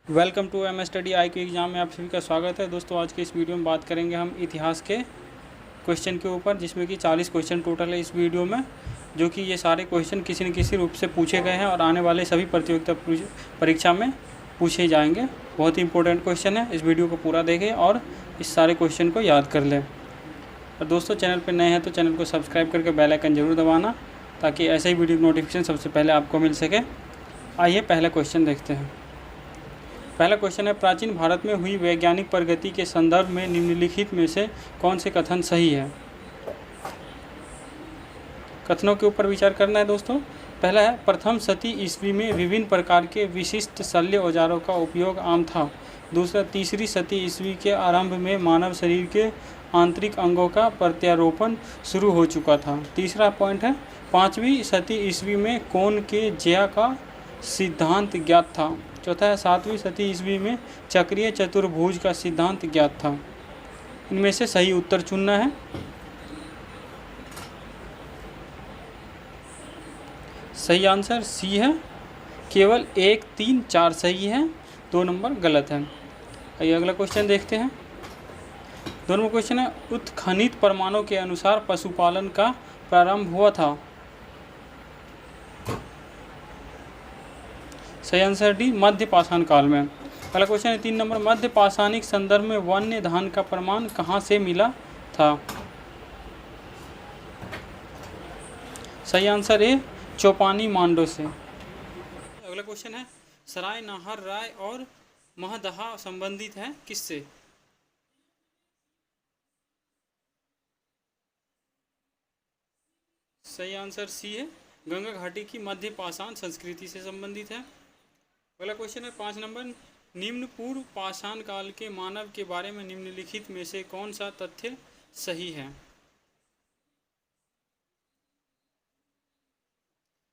Welcome to M study I Q exam में आप सभी का स्वागत है। दोस्तों आज के इस वीडियो में बात करेंगे हम इतिहास के क्वेश्चन के ऊपर, जिसमें कि 40 क्वेश्चन टोटल है इस वीडियो में, जो कि ये सारे क्वेश्चन किसी न किसी रूप से पूछे गए हैं और आने वाले सभी प्रतियोगिता परीक्षा में पूछे जाएंगे। बहुत ही इंपॉर्टेंट क्वेश्चन है, इस वीडियो को पूरा देखें और इस सारे क्वेश्चन को याद कर लें। और दोस्तों चैनल पर नए हैं तो चैनल को सब्सक्राइब करके बेल आइकन जरूर दबाना, ताकि ऐसे ही वीडियो नोटिफिकेशन सबसे पहले आपको मिल सके। आइए पहला क्वेश्चन देखते हैं। पहला क्वेश्चन है, प्राचीन भारत में हुई वैज्ञानिक प्रगति के संदर्भ में निम्नलिखित में से कौन से कथन सही है। कथनों के ऊपर विचार करना है दोस्तों। पहला है, प्रथम शती ईस्वी में विभिन्न प्रकार के विशिष्ट शल्य औजारों का उपयोग आम था। दूसरा, तीसरी शती ईस्वी के आरंभ में मानव शरीर के आंतरिक अंगों का प्रत्यारोपण शुरू हो चुका था। तीसरा पॉइंट है, पाँचवीं शती ईस्वी में कोण के ज्या का सिद्धांत ज्ञात था। चौथा है, सातवीं शती ईस्वी में चक्रीय चतुर्भुज का सिद्धांत ज्ञात था। इनमें से सही उत्तर चुनना है। सही आंसर सी है। केवल 1, 3, 4 सही है, 2 नंबर गलत है। आइए अगला क्वेश्चन देखते हैं। 2 नंबर क्वेश्चन है, उत्खनित प्रमाणों के अनुसार पशुपालन का प्रारंभ हुआ था। सही आंसर डी, मध्य पाषाण काल में। पहला क्वेश्चन है 3 नंबर, मध्य पाषाणिक संदर्भ में वन्य धान का प्रमाण कहाँ से मिला था। सही आंसर ए, चौपानी मांडो से। अगला क्वेश्चन है, सराय नाहर राय और महदहा संबंधित है किससे। सही आंसर सी है, गंगा घाटी की मध्य पाषाण संस्कृति से संबंधित है। अगला क्वेश्चन है 5 नंबर, निम्न पूर्व पाषाण काल के मानव के बारे में निम्नलिखित में से कौन सा तथ्य सही है।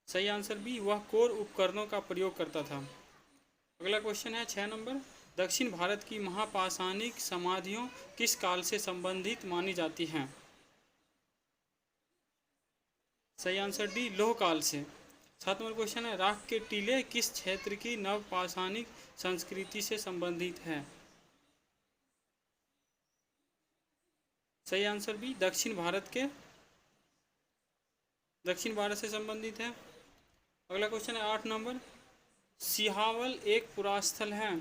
सही आंसर बी, वह कोर उपकरणों का प्रयोग करता था। अगला क्वेश्चन है 6 नंबर, दक्षिण भारत की महापाषाणिक समाधियों किस काल से संबंधित मानी जाती हैं। सही आंसर डी, लोह काल से। 7 नंबर क्वेश्चन है, राख के टीले किस क्षेत्र की नवपाषाणिक संस्कृति से संबंधित है। सही आंसर बी, दक्षिण भारत से संबंधित है। अगला क्वेश्चन है 8 नंबर, सिहावल एक पुरास्थल है।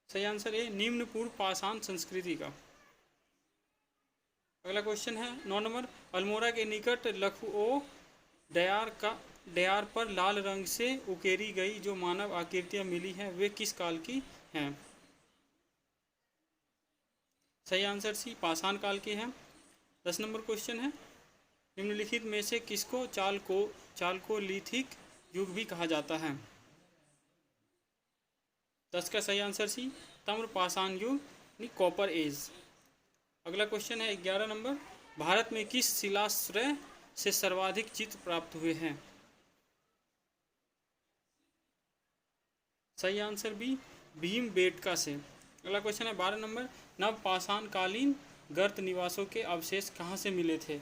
सही आंसर ए, निम्न पूर्व पाषाण संस्कृति का। अगला क्वेश्चन है 9 नंबर, अल्मोड़ा के निकट लखुओ डयार पर लाल रंग से उकेरी गई जो मानव आकृतियां मिली हैं, वे किस काल की हैं। सही आंसर सी, पाषाण काल की है। 10 नंबर क्वेश्चन है, निम्नलिखित में से किसको चालकोलिथिक युग भी कहा जाता है। 10 का सही आंसर सी, ताम्र पाषाण युग, कॉपर एज। अगला क्वेश्चन है 11 नंबर, भारत में किस शिलाश्रय से सर्वाधिक चित्र प्राप्त हुए हैं। सही आंसर बी, भीमबेटका से। अगला क्वेश्चन है 12 नंबर, नवपाषाण कालीन गर्त निवासों के अवशेष कहाँ से मिले थे।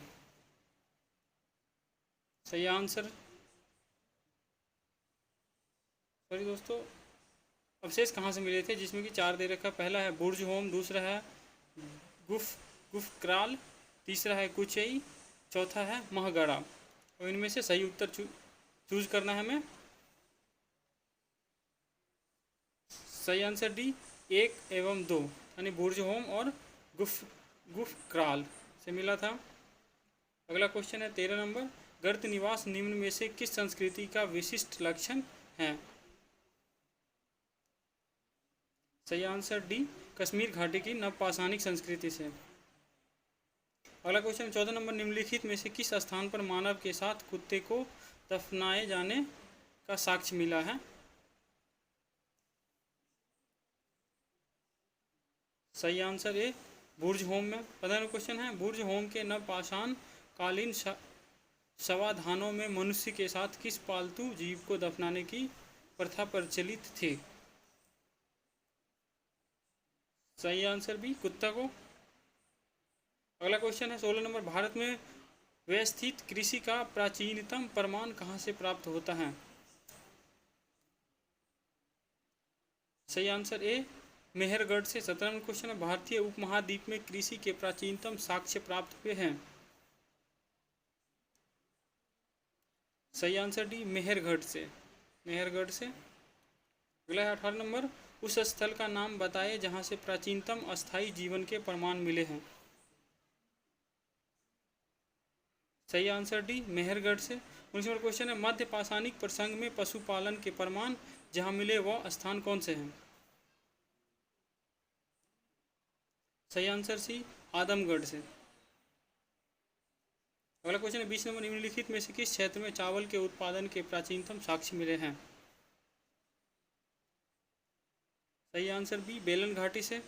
सही आंसर, सॉरी दोस्तों, अवशेष कहाँ से मिले थे, जिसमें कि 4 दे रखा। पहला है बुर्ज होम, दूसरा है गुफक्राल, तीसरा है कुचई, चौथा है महगढ़ा। और इनमें से सही उत्तर चूज करना है हमें। सही आंसर डी, 1 एवं 2, यानी बुर्ज होम और गुफक्राल से मिला था। अगला क्वेश्चन है 13 नंबर, गर्त निवास निम्न में से किस संस्कृति का विशिष्ट लक्षण है। सही आंसर डी, कश्मीर घाटी की नवपाषाणिक संस्कृति से। अगला क्वेश्चन 14 नंबर, निम्नलिखित में से किस स्थान पर मानव के साथ कुत्ते को दफनाए जाने का साक्ष्य मिला है। सही आंसर ए, बुर्ज होम में। 15 नंबर क्वेश्चन है, बुर्ज होम के नवपाषाण कालीन शवाधानों में मनुष्य के साथ किस पालतू जीव को दफनाने की प्रथा प्रचलित थी। सही आंसर बी, कुत्ता को। अगला क्वेश्चन है 16 नंबर, भारत में व्यवस्थित कृषि का प्राचीनतम प्रमाण कहाँ से प्राप्त होता है। सही आंसर ए मेहरगढ़ से। 17वां क्वेश्चन है, भारतीय उपमहाद्वीप में कृषि के प्राचीनतम साक्ष्य प्राप्त हुए हैं। सही आंसर डी मेहरगढ़ से। मेहरगढ़ से। अगला है 18 नंबर, उस स्थल का नाम बताएं जहां से प्राचीनतम अस्थायी जीवन के प्रमाण मिले हैं। सही आंसर डी मेहरगढ़ से। 19 नंबर क्वेश्चन है, मध्य पाषाणिक प्रसंग में पशुपालन के प्रमाण जहां मिले वह स्थान कौन से हैं। सही आंसर सी आदमगढ़ से। अगला क्वेश्चन है, 20 नंबर, निम्नलिखित में से किस क्षेत्र में चावल के उत्पादन के प्राचीनतम साक्ष्य मिले हैं। सही आंसर बी बेलन घाटी से।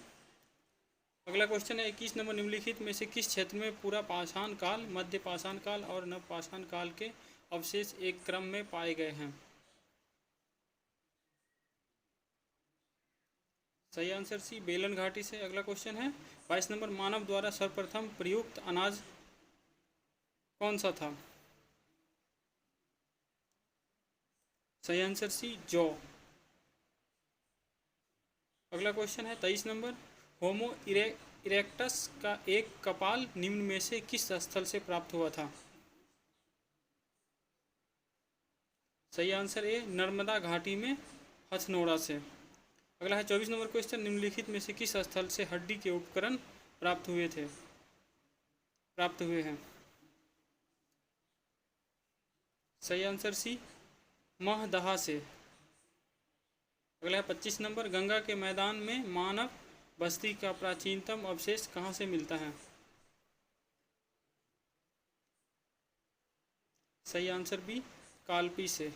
अगला क्वेश्चन है, 21 नंबर, निम्नलिखित में से किस क्षेत्र में पूरा पाषाण काल, मध्य पाषाण काल और नव पाषाण काल के अवशेष एक क्रम में पाए गए हैं। सही आंसर सी बेलन घाटी से। अगला क्वेश्चन है 22 नंबर, मानव द्वारा सर्वप्रथम प्रयुक्त अनाज कौन सा था। सही आंसर सी जौ। अगला क्वेश्चन है 23 नंबर, होमो इरेक्टस का एक कपाल निम्न में से किस स्थल से प्राप्त हुआ था। सही आंसर ए नर्मदा घाटी में हथनोरा से। अगला है 24 नंबर क्वेश्चन, निम्नलिखित में से किस स्थल से हड्डी के उपकरण प्राप्त हुए हैं। सही आंसर सी महदहा से। अगला है 25 नंबर, गंगा के मैदान में मानव बस्ती का प्राचीनतम अवशेष कहाँ से मिलता है। सही आंसर बी कालपी से।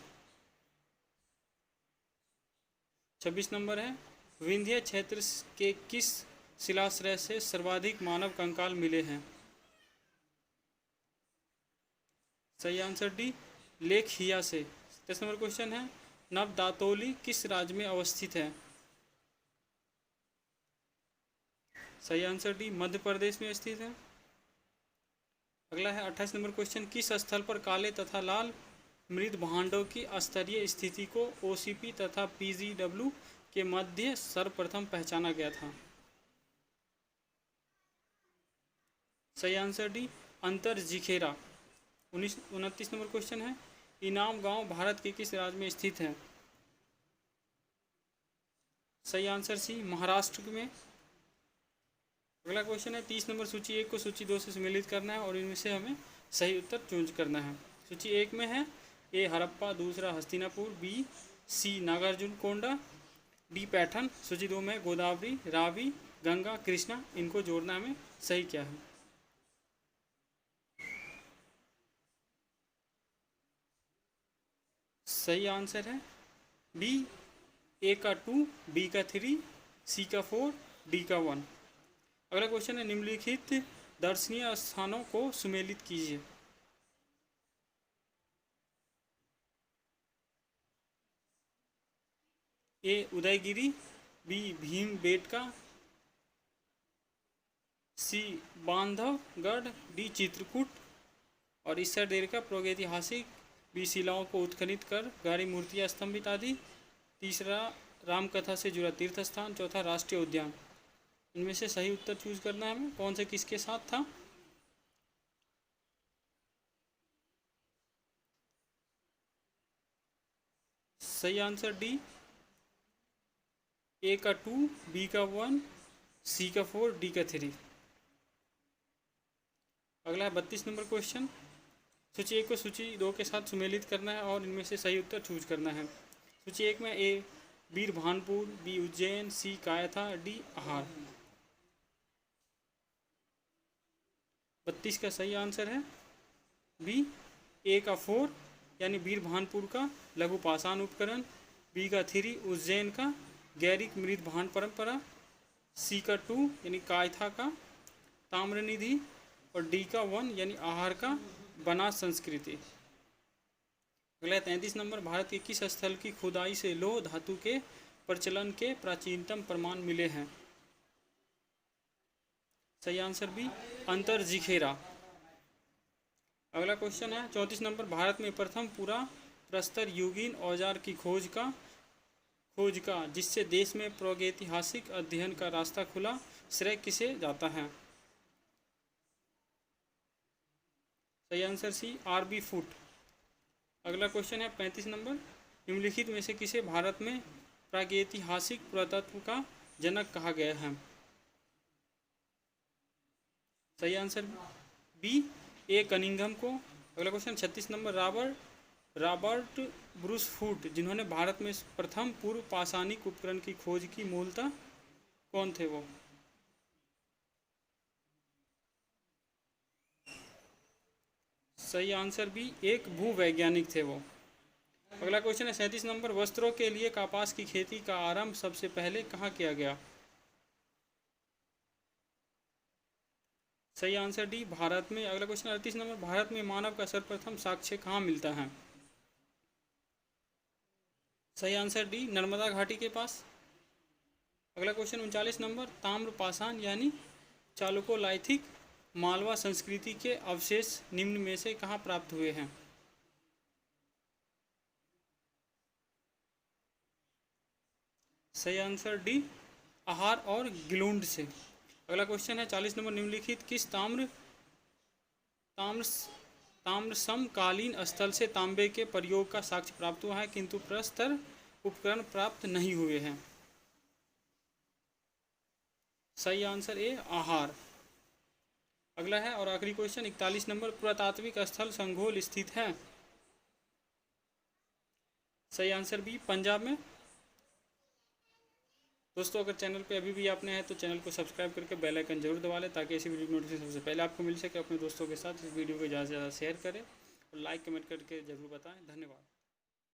26 नंबर है, विंध्य क्षेत्र के किस शिलाश्रय से सर्वाधिक मानव कंकाल मिले हैं। सही आंसर डी लेखहिया से। 10 नंबर क्वेश्चन है, नवदातोली किस राज्य में अवस्थित है। सही आंसर डी मध्य प्रदेश में स्थित है। अगला है 28 नंबर क्वेश्चन, किस स्थल पर काले तथा लाल मृद भांडों की स्तरीय स्थिति को ओसीपी तथा पीजीडब्ल्यू के मध्य सर्वप्रथम पहचाना गया था। सही आंसर डी अंतरजिखेरा। 29 नंबर क्वेश्चन है, इनाम गांव भारत के किस राज्य में स्थित है। सही आंसर सी महाराष्ट्र में। अगला क्वेश्चन है 30 नंबर, सूची 1 को सूची 2 से सम्मिलित करना है और इनमें से हमें सही उत्तर चूज करना है। सूची 1 में है ए हड़प्पा, दूसरा हस्तिनापुर, बी सी नागार्जुन कोंडा, डी पैठन। सूची 2 में गोदावरी, रावी, गंगा, कृष्णा। इनको जोड़ना हमें सही क्या है। सही आंसर है बी ए का 2, बी का 3, सी का 4, डी का 1। अगला क्वेश्चन है, निम्नलिखित दर्शनीय स्थानों को सुमेलित कीजिए। ए उदयगिरी, बी भीमबेटका, सी बांधवगढ़, डी चित्रकूट और इस साइड का प्रागैतिहासिक, बी शिलाओं को उत्खनित कर गाड़ी मूर्तियाँ स्तंभित आदि, तीसरा रामकथा से जुड़ा तीर्थ स्थान, चौथा राष्ट्रीय उद्यान। इनमें से सही उत्तर चूज करना है हमें, कौन से किसके साथ था। सही आंसर डी ए का 2, बी का 1, सी का 4, डी का 3। अगला है 32 नंबर क्वेश्चन, सूची 1 को सूची 2 के साथ सुमेलित करना है और इनमें से सही उत्तर चूज करना है। सूची 1 में ए बीरभानपुर, बी उज्जैन, सी कायथा, डी आहार। 32 का सही आंसर है बी ए का 4 यानी बीरभानपुर का लघु पाषाण उपकरण, बी का 3 उज्जैन का गैरिक मृद भांड परंपरा, सी का 2 यानी कायथा का ताम्रनिधि और डी का 1 यानी आहार का बनास संस्कृति। अगला 33 नंबर, भारत के किस स्थल की खुदाई से लौह धातु के प्रचलन के प्राचीनतम प्रमाण मिले हैं। सही आंसर बी अंतरजिखेरा। अगला क्वेश्चन है 34 नंबर, भारत में प्रथम पूरा प्रस्तर युगीन औजार की खोज का, जिससे देश में प्रागैतिहासिक अध्ययन का रास्ता खुला, श्रेय किसे जाता है? सही आंसर सी, आर.बी. फुट। अगला क्वेश्चन है 35 नंबर, निम्नलिखित में से किसे भारत में प्रागैतिहासिक पुरातत्व का जनक कहा गया है? सही आंसर बी, ए कनिंघम को। अगला question 36 number, Robert Bruce Foote, जिन्होंने भारत में प्रथम पूर्व पाषाणिक उपकरण की खोज की, मूलतः कौन थे वो? सही आंसर बी, एक भूवैज्ञानिक थे वो। अगला क्वेश्चन है 37 नंबर, वस्त्रों के लिए कपास की खेती का आरंभ सबसे पहले कहाँ किया गया? सही आंसर डी, भारत में। अगला क्वेश्चन 38 नंबर, भारत में मानव का सर्वप्रथम साक्ष्य कहाँ मिलता है? सही आंसर डी, नर्मदा घाटी के पास। अगला क्वेश्चन 39 नंबर, ताम्रपाषाण यानी चालुकोलाइथिक मालवा संस्कृति के अवशेष निम्न में से कहाँ प्राप्त हुए हैं? सही आंसर डी, आहार और गिलुंड से। अगला क्वेश्चन है 40 नंबर, निम्नलिखित किस ताम्र समकालीन स्थल से तांबे के प्रयोग का साक्ष्य प्राप्त हुआ है, किंतु प्रस्तर उपकरण प्राप्त नहीं हुए हैं? सही आंसर ए, आहार। अगला है और आखिरी क्वेश्चन 41 नंबर, पुरातात्विक स्थल संघोल स्थित है? सही आंसर बी, पंजाब में। दोस्तों, अगर चैनल पे अभी भी आपने हैं तो चैनल को सब्सक्राइब करके बेल आइकन जरूर दबा लें, ताकि ऐसी वीडियो नोटिफिकेशन सबसे पहले आपको मिल सके। अपने दोस्तों के साथ इस वीडियो को ज़्यादा से ज़्यादा शेयर करें और लाइक कमेंट करके जरूर बताएं। धन्यवाद।